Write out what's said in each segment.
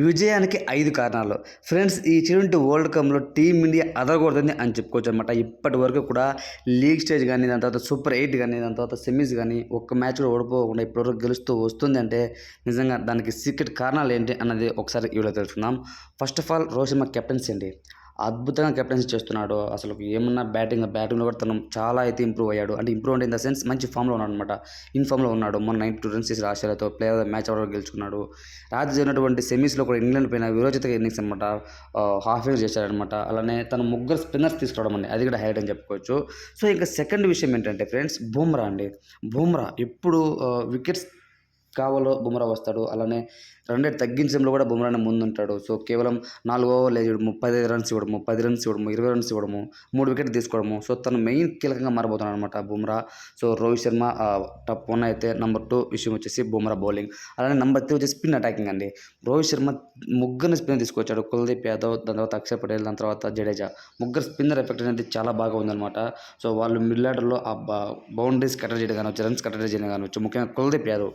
విజయానికి 5 కారణాలు. ఫ్రెండ్స్ ఈ T20 వరల్డ్ కప్‌లో టీమిండియా అదరగొడుతుంది అని చెప్పుకోవచ్చనమాట. ఇప్పటి వరకు కూడా లీగ్ స్టేజ్ గాని, దాని తర్వాత సూపర్ 8 గాని, దాని తర్వాత సెమీస్ గాని ఒక్క మ్యాచ్ కూడా ఓడిపోకుండా ఇప్పటివరకు గెలుస్తూ వస్తుందంటే నిజంగా దానికి సీక్రెట్ కారణాలేంటి అన్నది ఒకసారి ఈ వీడియోలో తెలుసుకుందాం. First of all Rohit Sharma captaincy అండి. అద్భుతంగా కెప్టెన్సీ చేస్తున్నాడు. అసలు ఏమన్నా బ్యాటింగ్‌లో కూడా తను చాలా అయితే ఇంప్రూవ్ అయ్యాడు. అంటే ఇంప్రూవ్ అంటే ఇన్ ద సెన్స్ మంచి ఫామ్‌లో ఉన్నాడనమాట. ఇన్ ఫామ్‌లో ఉన్నాడు. మొన్న 92 రన్స్ చేసి ఆస్ట్రేలియాతో player of the match award గెలుచుకున్నాడు. రాత్రి జరిగినటువంటి సెమీస్‌లో కూడా ఇంగ్లాండ్ పైన వీరోచిత ఇన్నింగ్స్ అనమాట. హాఫ్ ఇయర్ చేశాడనమాట. అలానే తను ముగ్గురు స్పిన్నర్స్ తీసుకురావడం అండి. అది కూడా హైలైట్ అని చెప్పుకోవచ్చు. సో ఇంకా సెకండ్ విషయం ఏంటంటే ఫ్రెండ్స్ బుమ్రా అండి. బుమ్రా ఎప్పుడు వికెట్స్ కావాలో బుమ్రా వస్తాడు. అలానే రన్ రేట్ తగ్గించడంలో కూడా బుమ్రానే ముందుంటాడు. సో కేవలం 4 ఓవర్లు 35 రన్స్ ఇవ్వడము, 10 రన్స్ ఇవ్వడము, 20 రన్స్ ఇవ్వడము, 3 వికెట్లు తీసుకోవడము. సో తను మెయిన్ కీలకంగా మారబోతున్నాడనమాట బుమ్రా. సో రోహిత్ శర్మ టాప్ 1 అయితే నంబర్ 2 విషయం వచ్చేసి బుమ్రా బౌలింగ్. అలానే నంబర్ 3 వచ్చేసి స్పిన్ అటాకింగ్ అండి. రోహిత్ శర్మ ముగ్గురిని స్పిన్ తీసుకొచ్చాడు. కుల్దీప్ యాదవ్, దాని తర్వాత అక్షర్ పటేల్, దాని తర్వాత జడేజా. ముగ్గురు స్పిన్నర్ ఎఫెక్ట్ అనేది చాలా బాగా ఉందన్నమాట. సో వాళ్ళు మిడిల్ ఆర్డర్‌లో బౌండరీస్ కట్టడి చేయడం కానివచ్చు, రన్స్ కట్టడి చేయడం కానివచ్చు, ముఖ్యంగా కుల్దీప్ యాదవ్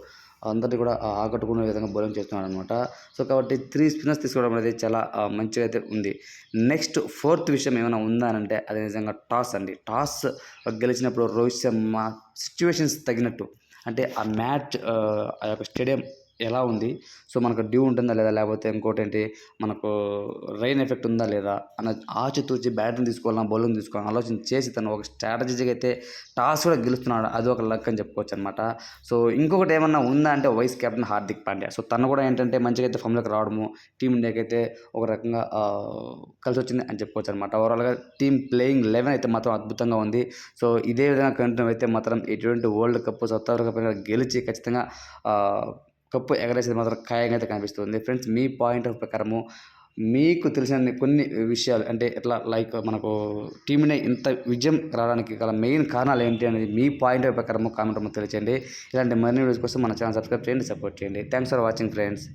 అందరిని కూడా ఆకట్టుకునే విధంగా బౌలింగ్ చేస్తున్నాడనమాట. సో కాబట్టి 3 స్పిన్నర్స్ తీసుకోవడం అనేది చాలా మంచిగా అయితే ఉంది. నెక్స్ట్ ఫోర్త్ విషయం ఏమైనా ఉందా అనంటే అది నిజంగా టాస్ అండి. టాస్ గెలిచినప్పుడు రోహిత్ శర్మ సిట్యుయేషన్స్ తగినట్టు అంటే ఆ మ్యాచ్ ఆ యొక్క స్టేడియం ఎలా ఉంది, సో మనకు డ్యూ ఉంటుందా లేదా, లేకపోతే ఇంకోటేంటి మనకు రైన్ ఎఫెక్ట్ ఉందా లేదా అన్న ఆచితూచి బ్యాటింగ్ తీసుకోవాలన్నా బౌలింగ్ తీసుకోవాలని ఆలోచన చేసి తను ఒక స్ట్రాటజీగా అయితే టాస్ కూడా గెలుస్తున్నాడు. అది ఒక లక్ అని చెప్పుకోవచ్చు అనమాట. సో ఇంకొకటి ఏమన్నా ఉందా అంటే vice captain Hardik Pandya. So తను కూడా ఏంటంటే మంచిగా అయితే ఫామ్లోకి రావడము, టీమిండియాకి అయితే ఒక రకంగా కలిసి వచ్చింది అని చెప్పుకోవచ్చు అనమాట. ఓవరాల్గా టీమ్ ప్లేయింగ్ 11 అయితే మాత్రం అద్భుతంగా ఉంది. సో ఇదే విధంగా కంటిన్యూ అయితే మాత్రం ఇటువంటి వరల్డ్ కప్, సౌత్ ఆఫ్రికా గెలిచి ఖచ్చితంగా కప్పు ఎగరేసేది మాత్రం ఖాయంగా అయితే కనిపిస్తుంది. ఫ్రెండ్స్ మీ పాయింట్ ఆఫ్ ప్రకారము మీకు తెలిసిన కొన్ని విషయాలు అంటే ఎట్లా లైక్ మనకు టీంని ఇంత విజయం రావడానికి గల మెయిన్ కారణాలు ఏంటి అనేది మీ పాయింట్ ఆఫ్ ప్రకారము కామెంట్ తెలియచేయండి. ఇలాంటి మరిన్ని వీడియోస్ కోసం మన ఛానల్ సబ్స్క్రైబ్ చేయండి, సపోర్ట్ చేయండి. Thanks for watching friends.